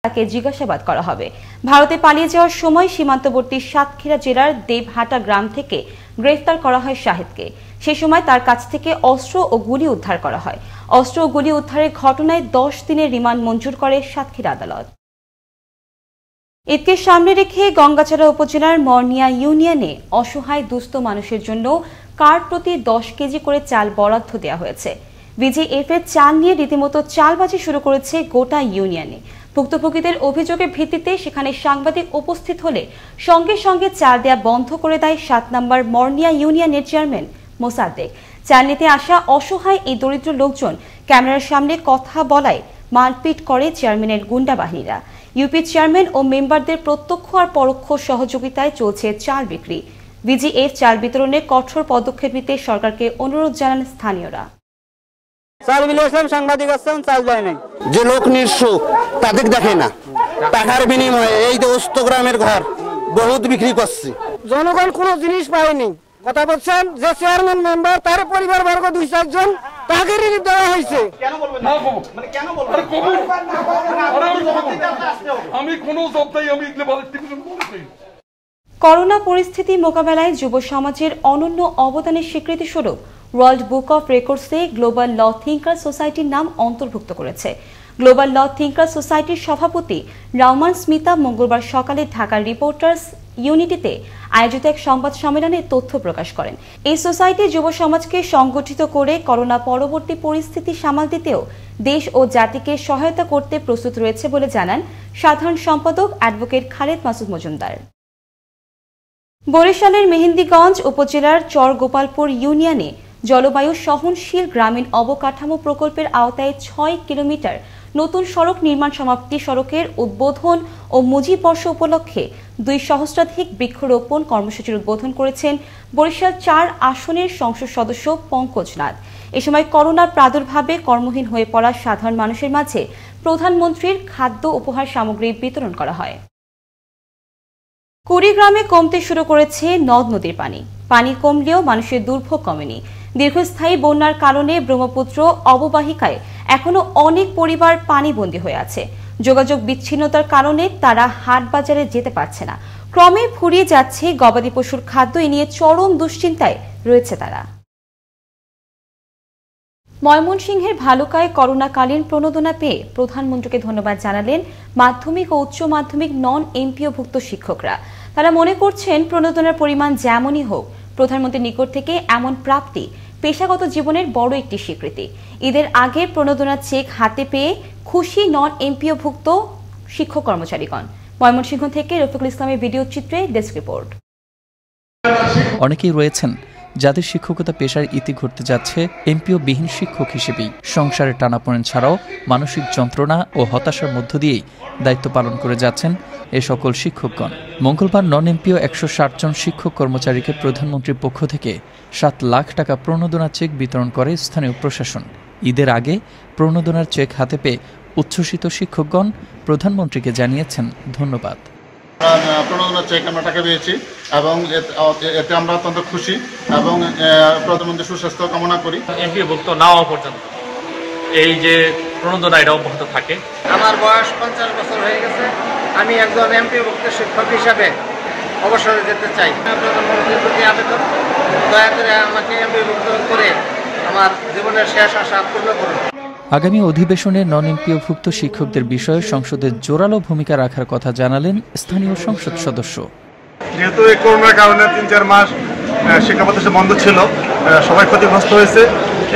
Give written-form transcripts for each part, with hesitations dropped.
তাকে জিজ্ঞাসাবাদ করা হবে। ভারতে পালিয়ে যাওয়ার সময় সীমান্তবর্তী সাতক্ষীরা জেলার দেবহাটা গ্রাম থেকে গ্রেফতার করা হয় শাহিদকে। সে সময় তার কাছ থেকে অস্ত্র ও গুলি উদ্ধার করা হয়। অস্ত্র ও গুলি উদ্ধারের ঘটনায় 10 দিনের রিমান্ড মঞ্জুর করে সাতক্ষীরা আদালত। ঈদকে সামনে রেখে গঙ্গাচড়া উপজেলার মর্নিয়া ইউনিয়নে অসহায় দুস্থ মানুষের জন্য কার্ড প্রতি 10 কেজি করে চাল বরাদ্দ দেওয়া হয়েছে। বিজিএফ এর চাল নিয়ে রীতিমতো চালবাজি শুরু করেছে গোটা ইউনিয়নে। ভুক্তভোগীদের অভিযোগের ভিত্তিতে সেখানে সাংবাদিক উপস্থিত হলে সঙ্গে সঙ্গে চাল দেয়া বন্ধ করে দেয় 7 নম্বর মর্নিয়া ইউনিয়নের চেয়ারম্যান মোসাদ্দেক। চাল নিতে আসা অসহায় এই দরিদ্র লোকজন ক্যামেরার সামনে কথা বলায় মারপিট করে চেয়ারম্যানের গুন্ডা বাহিনীরা। ইউপি চেয়ারম্যান ও মেম্বারদের প্রত্যক্ষ আর পরোক্ষ সহযোগিতায় চলছে চাল বিক্রি। বিজিএফ চাল বিতরণে কঠোর পদক্ষেপ নিতে সরকারকে অনুরোধ জানান স্থানীয়রা। যে লোক নিঃস্ব তাদের দেখে না, টাকার বিনিময়ে এই যে গ্রামের ঘর বহুত বিক্রি করছে। জনগণ কোনো জিনিস পায়নি, কথা বলছেন। যে চেয়ারম্যান মেম্বার তার পরিবার বর্গ 2-4 জন তাকে রিলিফ দেওয়া হয়েছে। করোনা পরিস্থিতি মোকাবেলায় যুব সমাজের অনন্য অবদানের স্বীকৃতি স্বরূপ ওয়ার্ল্ড বুক অফ রেকর্ডসে গ্লোবাল ল থিঙ্কার সোসাইটির নাম অন্তর্ভুক্ত করেছে। গ্লোবাল ল থিঙ্কার সোসাইটির সভাপতি রাউমান স্মিতা মঙ্গলবার সকালে ঢাকার রিপোর্টার্স ইউনিটিতে আয়োজিত এক সংবাদ সম্মেলনে তথ্য প্রকাশ করেন। এই সোসাইটি যুব সমাজকে সংগঠিত করে করোনা পরবর্তী পরিস্থিতি সামাল দিতেও দেশ ও জাতিকে সহায়তা করতে প্রস্তুত রয়েছে বলে জানান সাধারণ সম্পাদক অ্যাডভোকেট খালেদ মাসুদ মজুমদার। বরিশালের মেহেন্দিগঞ্জ উপজেলার চরগোপালপুর ইউনিয়নে জলবায়ু সহনশীল গ্রামীণ অবকাঠামো প্রকল্পের আওতায় 6 কিলোমিটার নতুন সড়ক নির্মাণ সমাপ্তি সড়কের উদ্বোধন ও মুজিব বর্ষ উপলক্ষে 2 সহস্রাধিক বৃক্ষরোপণ কর্মসূচির উদ্বোধন করেছেন বরিশাল 4 আসনের সংসদ সদস্য পঙ্কজ নাথ। এ সময় করোনার প্রাদুর্ভাবে কর্মহীন হয়ে পড়া সাধারণ মানুষের মাঝে প্রধানমন্ত্রীর খাদ্য উপহার সামগ্রী বিতরণ করা হয়। কুড়িগ্রামে কমতে শুরু করেছে নদ নদীর পানি। পানি কমলেও মানুষের দুর্ভোগ কমেনি। দীর্ঘস্থায়ী বন্যার কারণে ব্রহ্মপুত্র অববাহিকায় এখনো অনেক পরিবার পানিবন্দী হয়ে আছে। যোগাযোগ বিচ্ছিন্নতার কারণে তারা হাট বাজারে যেতে পারছে না। ক্রমে ফুরিয়ে যাচ্ছে গবাদি পশুর খাদ্য। এ নিয়ে চরম দুশ্চিন্তায় রয়েছে তারা। ময়মনসিংহের ভালুকায় করোনাকালীন প্রণোদনা পেয়ে প্রধানমন্ত্রীকে ধন্যবাদ জানালেন মাধ্যমিক ও উচ্চ মাধ্যমিক নন এমপিওভুক্ত শিক্ষকরা। তারা মনে করছেন প্রণোদনার পরিমাণ যেমনই হোক, প্রধানমন্ত্রীর নিকট থেকে এমন প্রাপ্তি পেশাগত জীবনের বড় একটি স্বীকৃতি। ঈদের আগে প্রণোদনার চেক হাতে পেয়ে খুশি নন এমপিওভুক্ত শিক্ষক কর্মচারীগণ। ময়মনসিংহ থেকে রফিকুল ইসলামের ভিডিও চিত্রে ডেস্ক রিপোর্ট। অনেকেই রয়েছেন যাদের শিক্ষকতা পেশার ইতি ঘটতে যাচ্ছে এমপিও বিহীন শিক্ষক হিসেবেই। সংসারের টানাপোড়েন ছাড়াও মানসিক যন্ত্রণা ও হতাশার মধ্য দিয়েই দায়িত্ব পালন করে যাচ্ছেন এ সকল শিক্ষকগণ। মঙ্গলবার নন এমপিও 160 জন শিক্ষক কর্মচারীকে প্রধানমন্ত্রীর পক্ষ থেকে 7 লাখ টাকা প্রণোদনা চেক বিতরণ করে স্থানীয় প্রশাসন। ঈদের আগে প্রণোদনার চেক হাতে পেয়ে উচ্ছ্বসিত শিক্ষকগণ প্রধানমন্ত্রীকে জানিয়েছেন ধন্যবাদ। প্রণোদনা চেক আমরা টাকা পেয়েছি এবং এতে আমরা অত্যন্ত খুশি এবং প্রধানমন্ত্রীর সুস্বাস্থ্য কামনা করি। এমপিওভুক্ত না হওয়া পর্যন্ত এই যে প্রণোদনা এটা অব্যাহত থাকে। আমার বয়স 50 বছর হয়ে গেছে। আমি একজন এমপিওভুক্ত শিক্ষক হিসাবে অবসরে যেতে চাই। প্রধানমন্ত্রীর প্রতি আবেদন, দয়া করে আমাকে এমপিওভুক্ত করে আমার জীবনের শেষ আশা পূর্ণ করুন। আগামী অধিবেশনে নন এমপিওভুক্ত শিক্ষকদের বিষয়ে সংসদে জোরালো ভূমিকা রাখার কথা জানালেন স্থানীয় সংসদ সদস্য। যেহেতু এই করোনার কারণে 3-4 মাস শিক্ষা প্রতিষ্ঠান বন্ধ ছিল, সবাই ক্ষতিগ্রস্ত হয়েছে।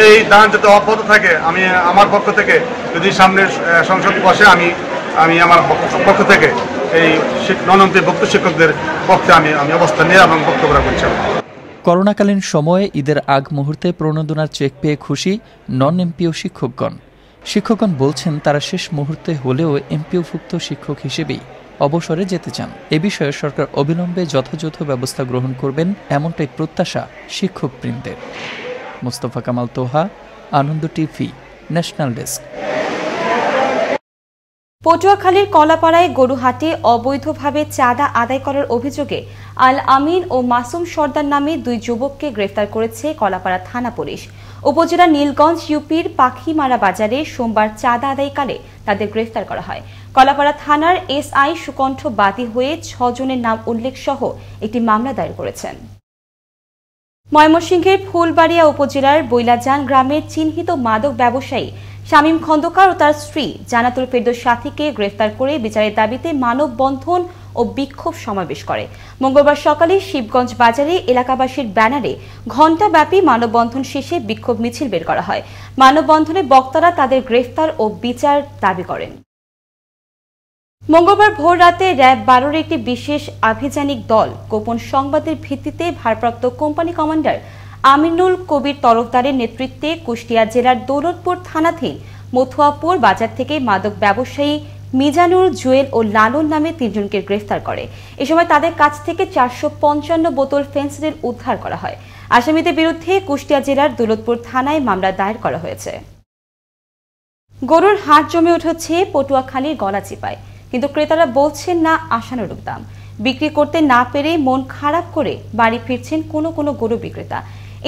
এই দান যাতে অব্যাহত থাকে, আমি আমার পক্ষ থেকে যদি সামনের সংসদ বসে আমি আমার পক্ষ থেকে এই নন এমপিওভুক্ত শিক্ষকদের পক্ষে আমি অবস্থান নিয়ে এবং বক্তব্য রাখছি। করোনাকালীন সময়ে ঈদের আগ মুহূর্তে প্রণোদনার চেক পেয়ে খুশি নন এমপিও শিক্ষকগণ। শিক্ষকগণ বলছেন তারা শেষ মুহূর্তে হলেও এমপিওভুক্ত শিক্ষক হিসেবেই অবসরে যেতে চান। এ বিষয়ে সরকার অবিলম্বে যথাযথ ব্যবস্থা গ্রহণ করবেন এমনটাই প্রত্যাশা শিক্ষকবৃন্দের। মোস্তফা কামাল তোহা, আনন্দ টিভি, ন্যাশনাল ডেস্ক। পটুয়াখালীর কলাপাড়ায় গরুহাটে অবৈধভাবে চাঁদা আদায় করার অভিযোগে আল আমিন ও মাসুম সর্দার নামে 2 যুবককে গ্রেফতার করেছে কলাপাড়া থানা পুলিশ। উপজেলার নীলগঞ্জ ইউপির পাখিমারা বাজারে সোমবার চাঁদা আদায়কালে তাদের গ্রেফতার করা হয়। কলাপাড়া থানার এসআই সুকণ্ঠ বাদী হয়ে 6 জনের নাম উল্লেখ সহ একটি মামলা দায়ের করেছেন। ময়মনসিংহের ফুলবাড়িয়া উপজেলার বৈলাজান গ্রামের চিহ্নিত মাদক ব্যবসায়ী শামীম খন্দকার ও তার স্ত্রী জানাতুল ফেরদৌস সাথীকে গ্রেফতার করে বিচারের দাবিতে মানববন্ধন ও বিক্ষোভ সমাবেশ করে। মঙ্গলবার সকালে শিবগঞ্জ বাজারে এলাকাবাসীর ব্যানারে ঘণ্টাব্যাপী মানববন্ধন শেষে বিক্ষোভ মিছিল বের করা হয়। মানববন্ধনে বক্তারা তাদের গ্রেফতার ও বিচার দাবি করেন। মঙ্গলবার ভোর রাতে র্যাব 12-এর একটি বিশেষ আভিযানিক দল গোপন সংবাদের ভিত্তিতে ভারপ্রাপ্ত কোম্পানি কমান্ডার আমিনুল কবির তরফদারের নেতৃত্বে কুষ্টিয়া জেলার দৌলতপুর থানাধীন মথুয়াপুর বাজার থেকে মাদক ব্যবসায়ী মিজানুর, জুয়েল ও লালন নামে 3 জনকে গ্রেফতার করে। এ সময় তাদের কাছ থেকে 455 বোতল ফেন্সিডিল উদ্ধার করা হয়। আসামিদের বিরুদ্ধে কুষ্টিয়া জেলার দৌলতপুর থানায় মামলা দায়ের করা হয়েছে। গরুর হাট জমে উঠেছে পটুয়াখালীর গলাচিপায়, কিন্তু ক্রেতারা বলছেন না আশানুরূপ দাম। বিক্রি করতে না পেরে মন খারাপ করে বাড়ি ফিরছেন কোনো গরু বিক্রেতা।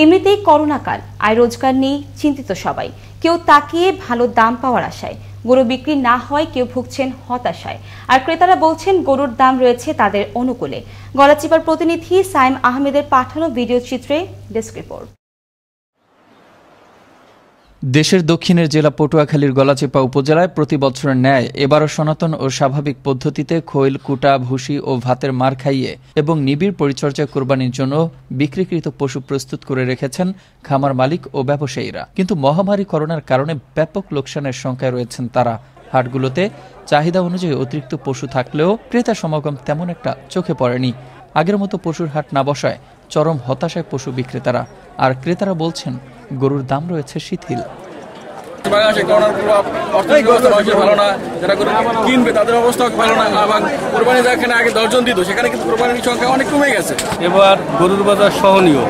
এমনিতেই করোনাকাল, আয় রোজগার নেই, চিন্তিত সবাই। কেউ তাকিয়ে ভালো দাম পাওয়ার আশায়, গরু বিক্রি না হয় কেউ ভুগছেন হতাশায়, আর ক্রেতারা বলছেন গরুর দাম রয়েছে তাদের অনুকূলে। গলাচিপার প্রতিনিধি সাইম আহমেদের পাঠানো ভিডিও চিত্রে ডেস্ক রিপোর্ট। দেশের দক্ষিণের জেলা পটুয়াখালীর গলাচিপা উপজেলায় প্রতি বছরের ন্যায় এবারও সনাতন ও স্বাভাবিক পদ্ধতিতে খৈল, কুটা, ভুসি ও ভাতের মার খাইয়ে এবং নিবিড় পরিচর্যা কোরবানির জন্য বিক্রিকৃত পশু প্রস্তুত করে রেখেছেন খামার মালিক ও ব্যবসায়ীরা। কিন্তু মহামারী করোনার কারণে ব্যাপক লোকসানের সংখ্যায় রয়েছেন তারা। হাটগুলোতে চাহিদা অনুযায়ী অতিরিক্ত পশু থাকলেও ক্রেতা সমাগম তেমন একটা চোখে পড়েনি। আগের মতো পশুর হাট না বসায় চরম হতাশায় পশু বিক্রেতারা, আর ক্রেতারা বলছেন গরুর দাম রয়েছে শিথিল। বাংলাদেশে করোনার প্রভাব, অর্থনৈতিক অবস্থা মানুষের ভালো না, যারা গরু কিনবে তাদের অবস্থা ভালো না, এবং কোরবানি যেখানে আগে 10 জন দিত সেখানে কিন্তু কোরবানির সংখ্যা অনেক কমে গেছে। এবার গরুর বাজার সহনীয়,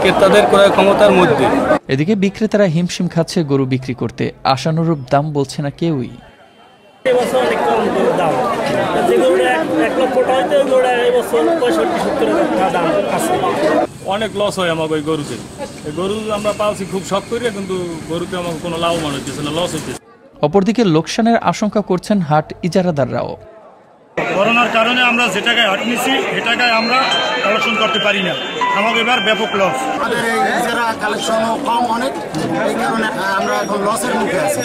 ক্রেতাদের ক্রয় ক্ষমতার মধ্যে। এদিকে বিক্রেতারা হিমশিম খাচ্ছে গরু বিক্রি করতে, আশানুরূপ দাম বলছে না কেউই। অনেক লস হয় আমাকে ওই গরুতে। গরু আমরা পালছি খুব শখ করি, কিন্তু গরুতে আমাকে কোনো লাভবান হইতেছে না, লস হইতেছে। অপরদিকে লোকসানের আশঙ্কা করছেন হাট ইজারাদাররাও। করোনার কারণে আমরা যে টাকায় হাট নিচ্ছি সে টাকায় আমরা কালেকশন করতে পারি না, আমাকে এবার ব্যাপক লস। আমাদের এই ইজারা কালেকশনও কম অনেক, এই কারণে আমরা এখন লসের মুখে আছি।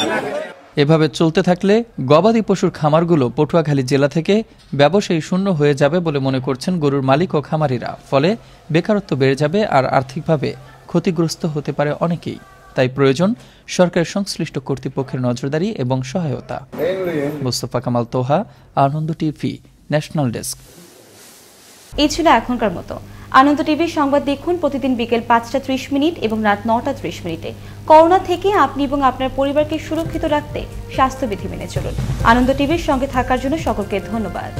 এভাবে চলতে থাকলে গবাদি পশুর খামারগুলো পটুয়াখালী জেলা থেকে ব্যবসায়ী শূন্য হয়ে যাবে বলে মনে করছেন গরুর মালিক ও খামারিরা। ফলে বেকারত্ব বেড়ে যাবে আর আর্থিকভাবে ক্ষতিগ্রস্ত হতে পারে অনেকেই। তাই প্রয়োজন সরকারের সংশ্লিষ্ট কর্তৃপক্ষের নজরদারি এবং সহায়তা। মোস্তফা কামাল তোহা, আনন্দ টিভি, ন্যাশনাল ডেস্ক। এই ছিল এখনকার মতো। আনন্দ টিভির সংবাদ দেখুন প্রতিদিন বিকেল 5:30 এবং রাত 9:30। করোনা থেকে আপনি এবং আপনার পরিবারকে সুরক্ষিত রাখতে স্বাস্থ্যবিধি মেনে চলুন। আনন্দ টিভির সঙ্গে থাকার জন্য সকলকে ধন্যবাদ।